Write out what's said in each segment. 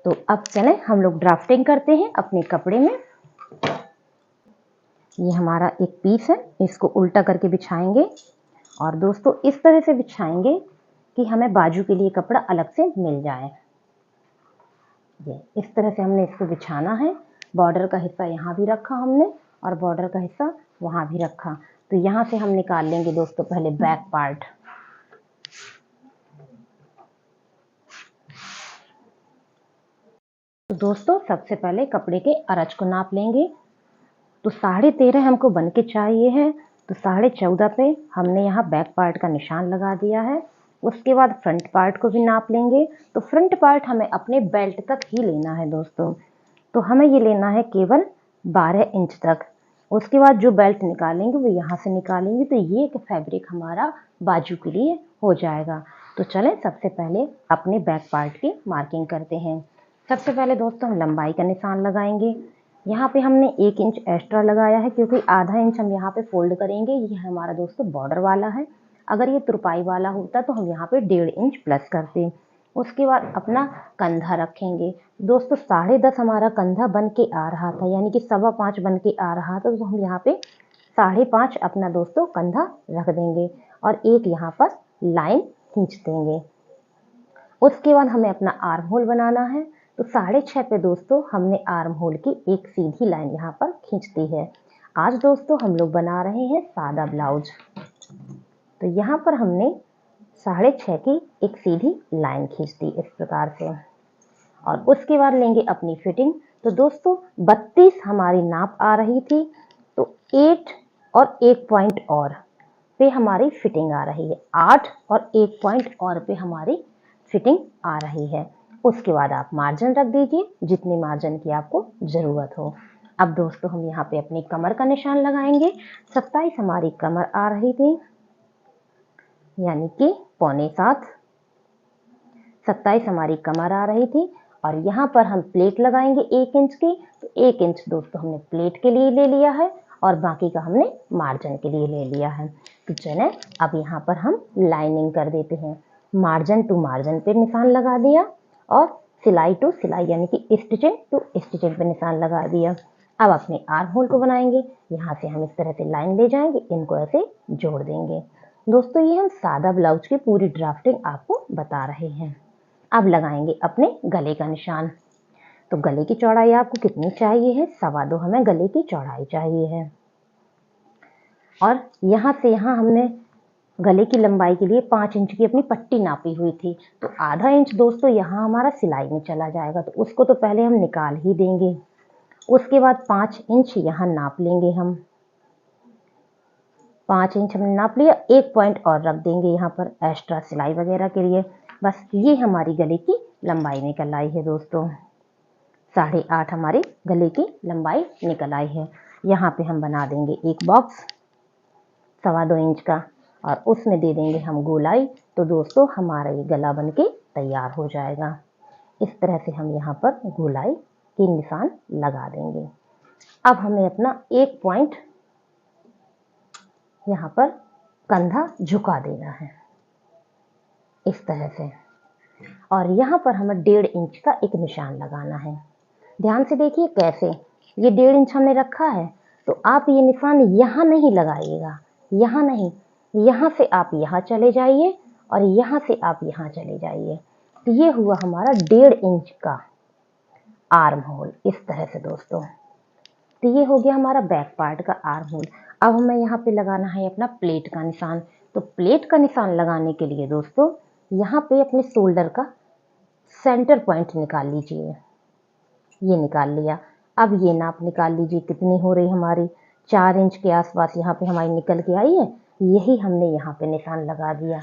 तो अब चलें हम लोग ड्राफ्टिंग करते हैं अपने कपड़े में। ये हमारा एक पीस है, इसको उल्टा करके बिछाएंगे और दोस्तों इस तरह से बिछाएंगे कि हमें बाजू के लिए कपड़ा अलग से मिल जाए। ये इस तरह से हमने इसको बिछाना है। बॉर्डर का हिस्सा यहाँ भी रखा हमने और बॉर्डर का हिस्सा वहाँ भी रखा। तो यहाँ से हम निकाल लेंगे दोस्तों पहले बैक पार्ट। तो दोस्तों सबसे पहले कपड़े के अरज को नाप लेंगे। तो 13.5 हमको बन के चाहिए है, तो 14.5 पे हमने यहाँ बैक पार्ट का निशान लगा दिया है। उसके बाद फ्रंट पार्ट को भी नाप लेंगे। तो फ्रंट पार्ट हमें अपने बेल्ट तक ही लेना है दोस्तों। तो हमें ये लेना है केवल 12 इंच तक। उसके बाद जो बेल्ट निकालेंगे वो यहाँ से निकालेंगे, तो ये एक फैब्रिक हमारा बाजू के लिए हो जाएगा। तो चलें सबसे पहले अपने बैक पार्ट की मार्किंग करते हैं। सबसे पहले दोस्तों हम लंबाई का निशान लगाएंगे। यहाँ पे हमने 1 इंच एक्स्ट्रा लगाया है क्योंकि आधा इंच हम यहाँ पे फोल्ड करेंगे। ये हमारा दोस्तों बॉर्डर वाला है। अगर ये तुरपाई वाला होता तो हम यहाँ पे 1.5 इंच प्लस करते। उसके बाद अपना कंधा रखेंगे दोस्तों। 10.5 हमारा कंधा बन के आ रहा था, यानी कि 5.25 बन के आ रहा था। तो हम यहाँ पे 5.5 अपना दोस्तों कंधा रख देंगे और एक यहाँ पर लाइन खींच देंगे। उसके बाद हमें अपना आर्म होल बनाना है। तो 6.5 पे दोस्तों हमने आर्म होल की एक सीधी लाइन यहाँ पर खींच दी है। आज दोस्तों हम लोग बना रहे हैं सादा ब्लाउज। तो यहाँ पर हमने 6.5 की एक सीधी लाइन खींच दी इस प्रकार से। और उसके बाद लेंगे अपनी फिटिंग। तो दोस्तों 32 हमारी नाप आ रही थी, तो 8 और 1 पॉइंट और पे हमारी फिटिंग आ रही है। 8 और 1 पॉइंट और पे हमारी फिटिंग आ रही है। उसके बाद आप मार्जिन रख दीजिए जितनी मार्जिन की आपको ज़रूरत हो। अब दोस्तों हम यहाँ पे अपनी कमर का निशान लगाएंगे। 27 हमारी कमर आ रही थी, यानी कि 6.25। 27 हमारी कमर आ रही थी और यहाँ पर हम प्लेट लगाएंगे 1 इंच की। तो 1 इंच दोस्तों हमने प्लेट के लिए ले लिया है और बाकी का हमने मार्जिन के लिए ले लिया है। तो चलें अब यहाँ पर हम लाइनिंग कर देते हैं। मार्जिन टू मार्जिन पे निशान लगा दिया और सिलाई टू सिलाई यानी कि स्टिचिंग टू स्टिचिंग पे निशान लगा दिया। अब अपने आर्म होल को बनाएंगे। यहाँ से हम इस तरह से लाइन ले जाएंगे, इनको ऐसे जोड़ देंगे। दोस्तों ये हम सादा ब्लाउज की पूरी ड्राफ्टिंग आपको बता रहे हैं। अब लगाएंगे अपने गले का निशान। तो गले की चौड़ाई आपको कितनी चाहिए है? 2.25 हमें गले की चौड़ाई चाहिए है। और यहाँ से यहाँ हमने गले की लंबाई के लिए 5 इंच की अपनी पट्टी नापी हुई थी। तो आधा इंच दोस्तों यहाँ हमारा सिलाई में चला जाएगा, तो उसको तो पहले हम निकाल ही देंगे। उसके बाद 5 इंच यहाँ नाप लेंगे हम। 5 इंच हमने नाप लिया, 1 पॉइंट और रख देंगे यहाँ पर एक्स्ट्रा सिलाई वगैरह के लिए। बस ये हमारी गले की लंबाई निकल आई है दोस्तों। 8.5 हमारी गले की लंबाई निकल आई है। यहाँ पे हम बना देंगे एक बॉक्स 2.25 इंच का और उसमें दे देंगे हम गोलाई। तो दोस्तों हमारा ये गला बन के तैयार हो जाएगा। इस तरह से हम यहाँ पर गोलाई के निशान लगा देंगे। अब हमें अपना 1 पॉइंट यहाँ पर कंधा झुका देना है इस तरह से। और यहाँ पर हमें 1.5 इंच का एक निशान लगाना है। ध्यान से देखिए कैसे, ये 1.5 इंच हमने रखा है। तो आप ये निशान यहाँ नहीं लगाइएगा, यहाँ नहीं, यहाँ से आप यहाँ चले जाइए और यहाँ से आप यहाँ चले जाइए। तो ये हुआ हमारा 1.5 इंच का आर्म होल इस तरह से दोस्तों। तो ये हो गया हमारा बैक पार्ट का आर्म होल। अब हमें यहाँ पे लगाना है अपना प्लेट का निशान। तो प्लेट का निशान लगाने के लिए दोस्तों यहाँ पे अपने शोल्डर का सेंटर पॉइंट निकाल लीजिए। ये निकाल लिया। अब ये नाप निकाल लीजिए कितनी हो रही हमारी, 4 इंच के आसपास यहाँ पे हमारी निकल के आई है। यही हमने यहाँ पे निशान लगा दिया।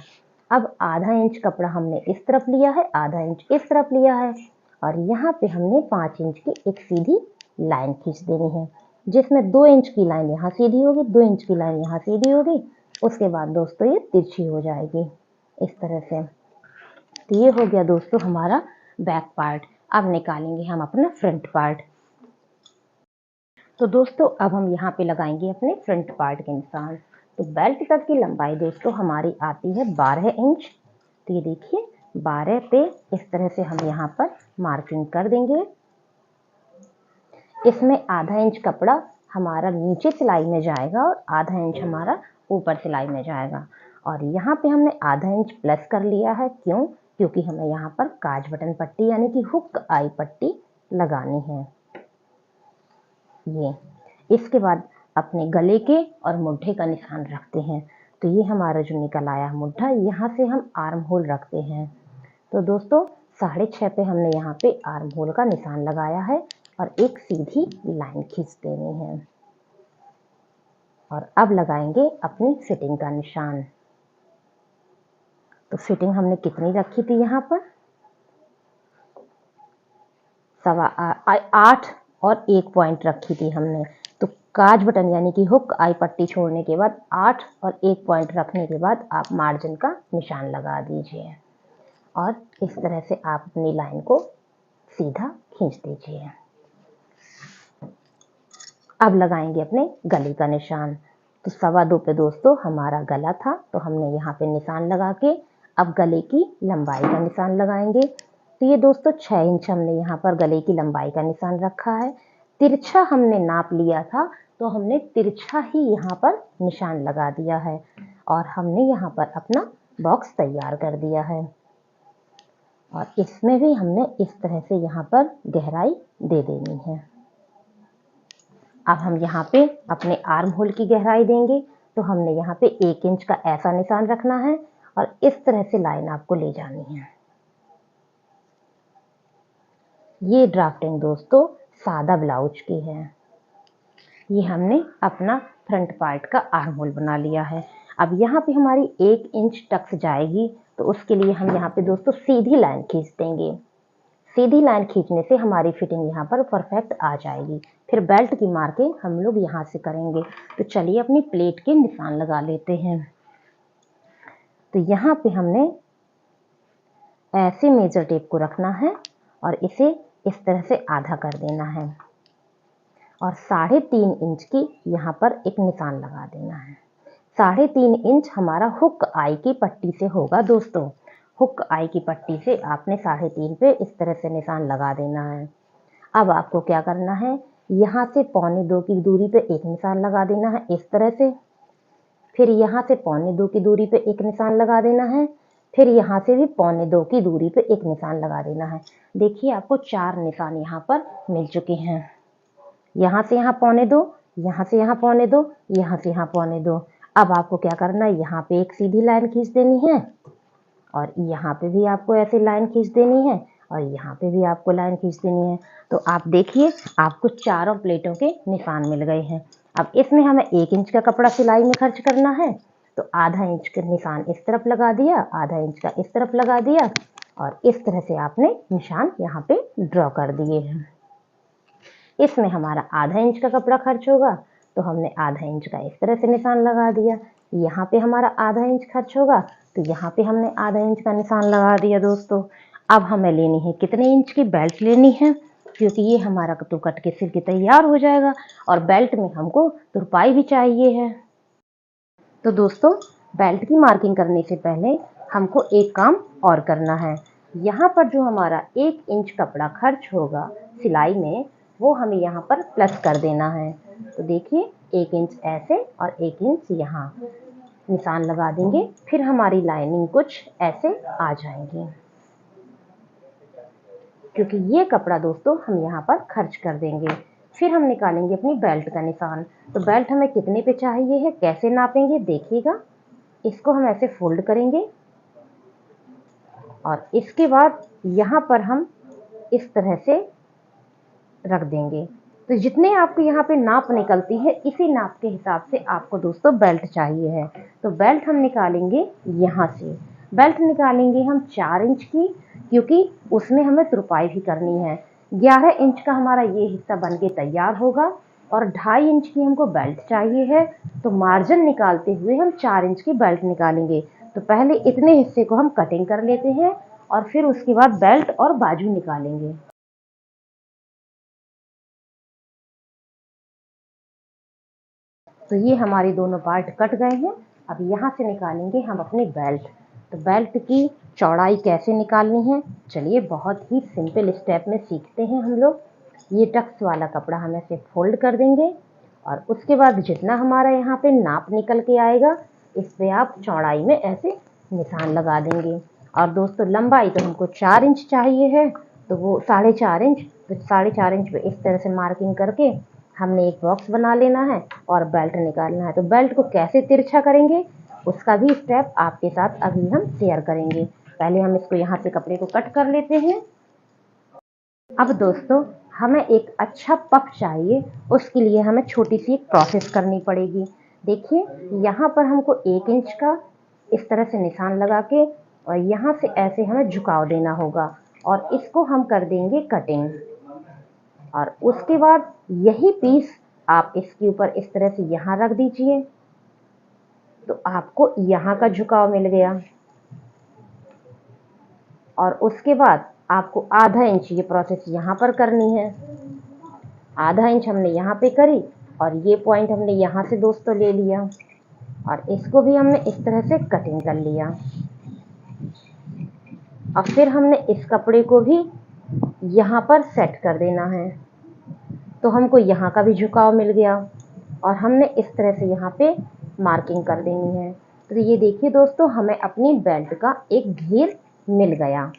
अब आधा इंच कपड़ा हमने इस तरफ लिया है, आधा इंच इस तरफ लिया है और यहाँ पे हमने 5 इंच की एक सीधी लाइन खींच देनी है, जिसमें 2 इंच की लाइन यहाँ सीधी होगी, 2 इंच की लाइन यहाँ सीधी होगी। उसके बाद दोस्तों ये तिरछी हो जाएगी इस तरह से। तो ये हो गया दोस्तों हमारा बैक पार्ट। अब निकालेंगे हम अपना फ्रंट पार्ट। तो दोस्तों अब हम यहाँ पे लगाएंगे अपने फ्रंट पार्ट के निशान। तो बेल्ट तक की लंबाई दोस्तों हमारी आती है 12 इंच। तो ये देखिए 12 पे इस तरह से हम यहाँ पर मार्किंग कर देंगे। इसमें आधा इंच कपड़ा हमारा नीचे सिलाई में जाएगा और आधा इंच हमारा ऊपर सिलाई में जाएगा। और यहाँ पे हमने आधा इंच प्लस कर लिया है। क्यों? क्योंकि हमें यहाँ पर काज बटन पट्टी यानी कि हुक आई पट्टी लगानी है। ये इसके बाद अपने गले के और मुट्ठे का निशान रखते हैं। तो ये हमारा जो निकल आया मुट्ठा, यहाँ से हम आर्म होल रखते हैं। तो दोस्तों 6.5 पे हमने यहाँ पे आर्म होल का निशान लगाया है और एक सीधी लाइन खींच देनी है। और अब लगाएंगे अपनी फिटिंग का निशान। तो फिटिंग हमने कितनी रखी थी यहाँ पर? 8 और 1 पॉइंट रखी थी हमने। तो काज बटन यानी कि हुक आई पट्टी छोड़ने के बाद 8 और 1 पॉइंट रखने के बाद आप मार्जिन का निशान लगा दीजिए और इस तरह से आप अपनी लाइन को सीधा खींच दीजिए। अब लगाएंगे अपने गले का निशान। तो 2.25 पे दोस्तों हमारा गला था, तो हमने यहाँ पे निशान लगा के अब गले की लंबाई का निशान लगाएंगे। तो ये दोस्तों 6 इंच हमने यहाँ पर गले की लंबाई का निशान रखा है। तिरछा हमने नाप लिया था, तो हमने तिरछा ही यहाँ पर निशान लगा दिया है और हमने यहाँ पर अपना बॉक्स तैयार कर दिया है। और इसमें भी हमने इस तरह से यहाँ पर गहराई दे देनी है। अब हम यहाँ पे अपने आर्म होल की गहराई देंगे। तो हमने यहाँ पे 1 इंच का ऐसा निशान रखना है और इस तरह से लाइन आपको ले जानी है। ये ड्राफ्टिंग दोस्तों सादा ब्लाउज की है। ये हमने अपना फ्रंट पार्ट का आर्म होल बना लिया है। अब यहाँ पे हमारी 1 इंच टक्स जाएगी, तो उसके लिए हम यहाँ पे दोस्तों सीधी लाइन खींच देंगे। सीधी लाइन खींचने से हमारी फिटिंग यहाँ पर परफेक्ट आ जाएगी। फिर बेल्ट की मार्किंग हम लोग यहाँ से करेंगे। तो चलिए अपनी प्लेट के निशान लगा लेते हैं। तो यहाँ पे हमने ऐसे मेजर टेप को रखना है और इसे इस तरह से आधा कर देना है और 3.5 इंच की यहाँ पर एक निशान लगा देना है। 3.5 इंच हमारा हुक आई की पट्टी से होगा दोस्तों। हुक आई की पट्टी से आपने 3.5 पे इस तरह से निशान लगा देना है। अब आपको क्या करना है, यहाँ से 1.25 की दूरी पे एक निशान लगा देना है इस तरह से। फिर यहाँ से 1.25 की दूरी पे एक निशान लगा देना है। फिर यहाँ से भी 1.25 की दूरी पे एक निशान लगा देना है। देखिए आपको 4 निशान यहाँ पर मिल चुके हैं। यहाँ से यहाँ 1.25, यहाँ से यहाँ 1.25, यहाँ से यहाँ 1.25। अब आपको क्या करना है, यहाँ पे एक सीधी लाइन खींच देनी है और यहाँ पे भी आपको ऐसे लाइन खींच देनी है और यहाँ पे भी आपको लाइन खींच देनी है। तो आप देखिए आपको चारों प्लेटों के निशान मिल गए हैं। अब इसमें हमें 1 इंच का कपड़ा सिलाई में खर्च करना है, तो आधा इंच का निशान इस तरफ लगा दिया, आधा इंच का इस तरफ लगा दिया और इस तरह से आपने निशान यहाँ पे ड्रॉ कर दिए हैं। इसमें हमारा आधा इंच का कपड़ा खर्च होगा, तो हमने आधा इंच का इस तरह से निशान लगा दिया। यहाँ पे हमारा आधा इंच खर्च होगा, तो यहाँ पे हमने आधा इंच का निशान लगा दिया दोस्तों। अब हमें लेनी है कितने इंच की बेल्ट लेनी है, क्योंकि ये हमारा तो कट के सिल के तैयार हो जाएगा और बेल्ट में हमको तुरपाई भी चाहिए है। तो दोस्तों बेल्ट की मार्किंग करने से पहले हमको एक काम और करना है। यहाँ पर जो हमारा 1 इंच कपड़ा खर्च होगा सिलाई में, वो हमें यहाँ पर प्लस कर देना है। तो देखिए 1 इंच ऐसे और 1 इंच यहाँ निशान लगा देंगे। फिर हमारी लाइनिंग कुछ ऐसे आ जाएंगी, क्योंकि ये कपड़ा दोस्तों हम यहाँ पर खर्च कर देंगे। फिर हम निकालेंगे अपनी बेल्ट का निशान। तो बेल्ट हमें कितने पे चाहिए है, कैसे नापेंगे देखिएगा। इसको हम ऐसे फोल्ड करेंगे और इसके बाद यहाँ पर हम इस तरह से रख देंगे। तो जितने आपके यहाँ पे नाप निकलती है, इसी नाप के हिसाब से आपको दोस्तों बेल्ट चाहिए है। तो बेल्ट हम निकालेंगे यहाँ से। बेल्ट निकालेंगे हम 4 इंच की, क्योंकि उसमें हमें तुरपाई भी करनी है। 11 इंच का हमारा ये हिस्सा बन के तैयार होगा और 2.5 इंच की हमको बेल्ट चाहिए है। तो मार्जिन निकालते हुए हम 4 इंच की बेल्ट निकालेंगे। तो पहले इतने हिस्से को हम कटिंग कर लेते हैं और फिर उसके बाद बेल्ट और बाजू निकालेंगे। तो ये हमारे दोनों पार्ट कट गए हैं। अब यहाँ से निकालेंगे हम अपनी बेल्ट। तो बेल्ट की चौड़ाई कैसे निकालनी है, चलिए बहुत ही सिंपल स्टेप में सीखते हैं हम लोग। ये टक्स वाला कपड़ा हम ऐसे फोल्ड कर देंगे और उसके बाद जितना हमारा यहाँ पे नाप निकल के आएगा इस पे आप चौड़ाई में ऐसे निशान लगा देंगे। और दोस्तों लंबाई तो हमको 4 इंच चाहिए है, तो वो 4.5 इंच, तो 4.5 इंच पे इस तरह से मार्किंग करके हमने एक बॉक्स बना लेना है और बेल्ट निकालना है। तो बेल्ट को कैसे तिरछा करेंगे उसका भी स्टेप आपके साथ अभी हम शेयर करेंगे। पहले हम इसको यहाँ से कपड़े को कट कर लेते हैं। अब दोस्तों हमें एक अच्छा पफ चाहिए, उसके लिए हमें छोटी सी एक प्रोसेस करनी पड़ेगी। देखिए यहाँ पर हमको 1 इंच का इस तरह से निशान लगा के और यहाँ से ऐसे हमें झुकाव देना होगा और इसको हम कर देंगे कटिंग। और उसके बाद यही पीस आप इसके ऊपर इस तरह से यहाँ रख दीजिए, तो आपको यहाँ का झुकाव मिल गया। और उसके बाद आपको आधा इंच ये प्रोसेस यहाँ पर करनी है। आधा इंच हमने यहाँ पे करी और ये पॉइंट हमने यहाँ से दोस्तों ले लिया और इसको भी हमने इस तरह से कटिंग कर लिया। और फिर हमने इस कपड़े को भी यहाँ पर सेट कर देना है, तो हमको यहाँ का भी झुकाव मिल गया और हमने इस तरह से यहाँ पे मार्किंग कर देनी है। तो ये देखिए दोस्तों हमें अपनी बेल्ट का एक घेर मिल गया।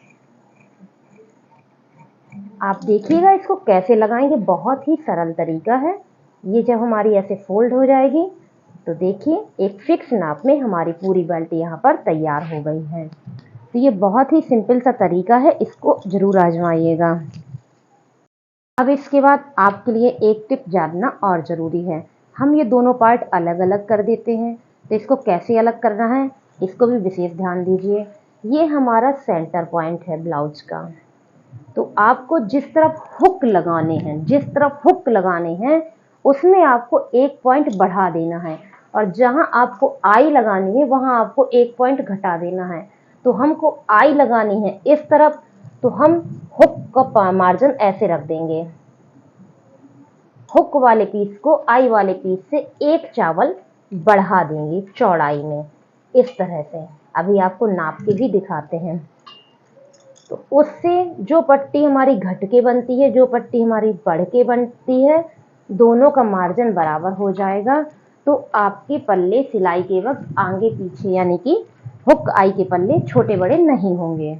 आप देखिएगा इसको कैसे लगाएंगे, बहुत ही सरल तरीका है। ये जब हमारी ऐसे फोल्ड हो जाएगी तो देखिए एक फिक्स नाप में हमारी पूरी बेल्ट यहाँ पर तैयार हो गई है। तो ये बहुत ही सिंपल सा तरीका है, इसको जरूर आजमाइएगा। अब इसके बाद आपके लिए एक टिप जानना और ज़रूरी है। हम ये दोनों पार्ट अलग अलग कर देते हैं, तो इसको कैसे अलग करना है इसको भी विशेष ध्यान दीजिए। ये हमारा सेंटर पॉइंट है ब्लाउज का, तो आपको जिस तरफ हुक लगाने हैं उसमें आपको 1 पॉइंट बढ़ा देना है और जहां आपको आई लगानी है वहां आपको 1 पॉइंट घटा देना है। तो हमको आई लगानी है इस तरफ, तो हम हुक का मार्जिन ऐसे रख देंगे, हुक वाले पीस को आई वाले पीस से 1 चावल बढ़ा देंगे चौड़ाई में इस तरह से। अभी आपको नाप के भी दिखाते हैं। तो उससे जो पट्टी हमारी घट के बनती है, जो पट्टी हमारी बढ़ के बनती है, दोनों का मार्जिन बराबर हो जाएगा। तो आपके पल्ले सिलाई के वक्त आगे पीछे यानी कि हुक आई के पल्ले छोटे बड़े नहीं होंगे।